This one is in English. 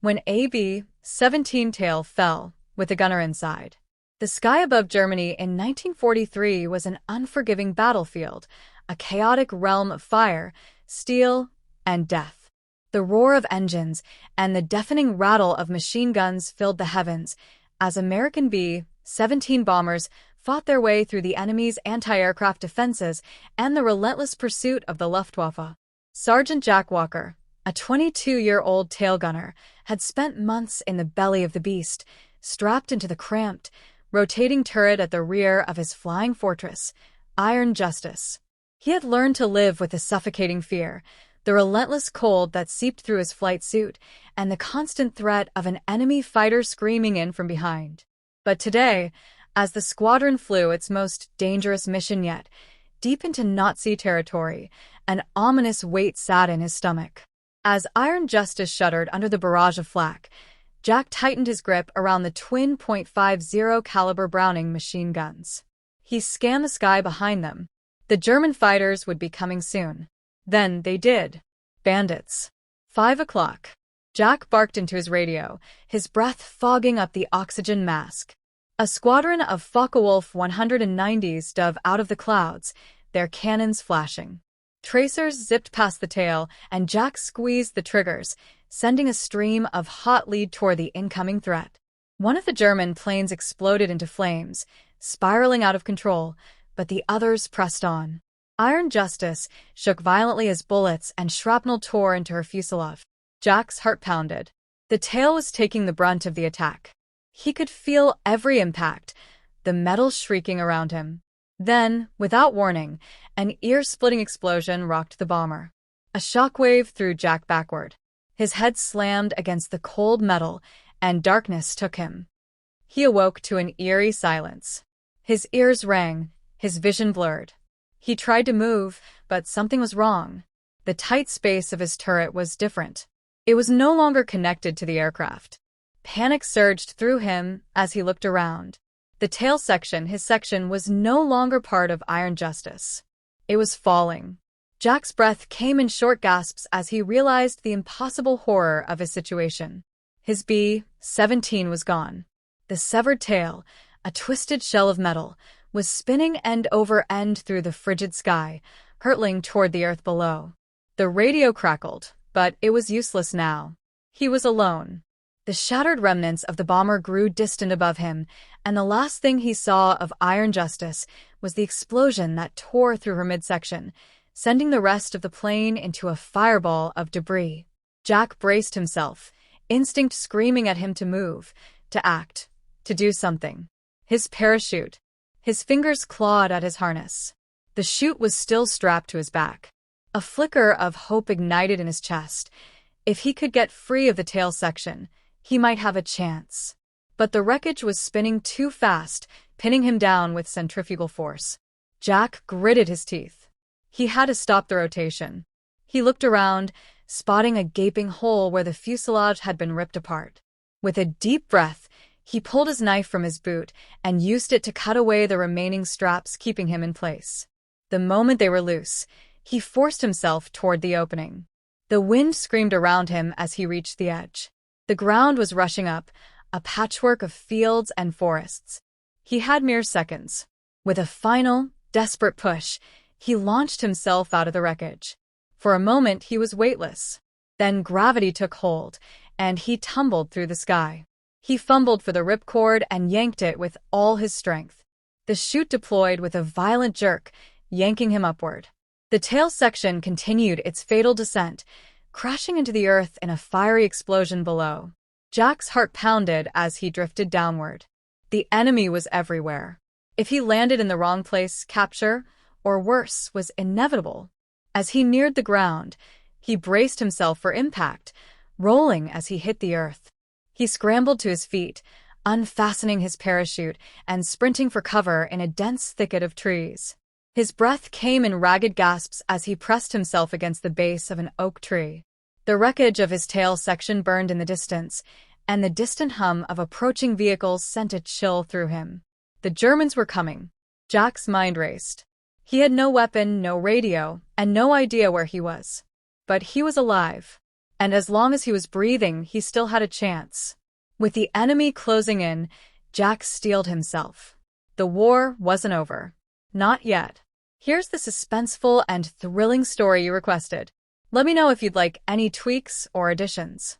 when a B-17 tail fell, with a gunner inside. The sky above Germany in 1943 was an unforgiving battlefield, a chaotic realm of fire, steel, and death. The roar of engines and the deafening rattle of machine guns filled the heavens as American B-17 bombers fought their way through the enemy's anti-aircraft defenses and the relentless pursuit of the Luftwaffe. Sergeant Jack Walker, a 22-year-old tail gunner, had spent months in the belly of the beast, strapped into the cramped, rotating turret at the rear of his flying fortress, Iron Justice. He had learned to live with the suffocating fear, the relentless cold that seeped through his flight suit, and the constant threat of an enemy fighter screaming in from behind. But today, as the squadron flew its most dangerous mission yet, deep into Nazi territory, an ominous weight sat in his stomach. As Iron Justice shuddered under the barrage of flak, Jack tightened his grip around the twin .50 caliber Browning machine guns. He scanned the sky behind them. The German fighters would be coming soon. Then they did. Bandits. 5 o'clock. Jack barked into his radio, his breath fogging up the oxygen mask. A squadron of Focke-Wulf 190s dove out of the clouds, their cannons flashing. Tracers zipped past the tail, and Jack squeezed the triggers, sending a stream of hot lead toward the incoming threat. One of the German planes exploded into flames, spiraling out of control, but the others pressed on. Iron Justice shook violently as bullets and shrapnel tore into her fuselage. Jack's heart pounded. The tail was taking the brunt of the attack. He could feel every impact, the metal shrieking around him. Then, without warning, an ear-splitting explosion rocked the bomber. A shockwave threw Jack backward. His head slammed against the cold metal, and darkness took him. He awoke to an eerie silence. His ears rang, his vision blurred. He tried to move, but something was wrong. The tight space of his turret was different. It was no longer connected to the aircraft. Panic surged through him as he looked around. The tail section, his section, was no longer part of Iron Justice. It was falling. Jack's breath came in short gasps as he realized the impossible horror of his situation. His B-17 was gone. The severed tail, a twisted shell of metal, was spinning end over end through the frigid sky, hurtling toward the earth below. The radio crackled, but it was useless now. He was alone. The shattered remnants of the bomber grew distant above him, and the last thing he saw of Iron Justice was the explosion that tore through her midsection, sending the rest of the plane into a fireball of debris. Jack braced himself, instinct screaming at him to move, to act, to do something. His parachute. His fingers clawed at his harness. The chute was still strapped to his back. A flicker of hope ignited in his chest. If he could get free of the tail section, he might have a chance. But the wreckage was spinning too fast, pinning him down with centrifugal force. Jack gritted his teeth. He had to stop the rotation. He looked around, spotting a gaping hole where the fuselage had been ripped apart. With a deep breath, he pulled his knife from his boot and used it to cut away the remaining straps keeping him in place. The moment they were loose, he forced himself toward the opening. The wind screamed around him as he reached the edge. The ground was rushing up, a patchwork of fields and forests. He had mere seconds. With a final, desperate push, he launched himself out of the wreckage. For a moment, he was weightless. Then gravity took hold, and he tumbled through the sky. He fumbled for the ripcord and yanked it with all his strength. The chute deployed with a violent jerk, yanking him upward. The tail section continued its fatal descent, crashing into the earth in a fiery explosion below. Jack's heart pounded as he drifted downward. The enemy was everywhere. If he landed in the wrong place, capture, or worse, was inevitable. As he neared the ground, he braced himself for impact, rolling as he hit the earth. He scrambled to his feet, unfastening his parachute and sprinting for cover in a dense thicket of trees. His breath came in ragged gasps as he pressed himself against the base of an oak tree. The wreckage of his tail section burned in the distance, and the distant hum of approaching vehicles sent a chill through him. The Germans were coming. Jack's mind raced. He had no weapon, no radio, and no idea where he was. But he was alive. And as long as he was breathing, he still had a chance. With the enemy closing in, Jack steeled himself. The war wasn't over. Not yet. Here's the suspenseful and thrilling story you requested. Let me know if you'd like any tweaks or additions.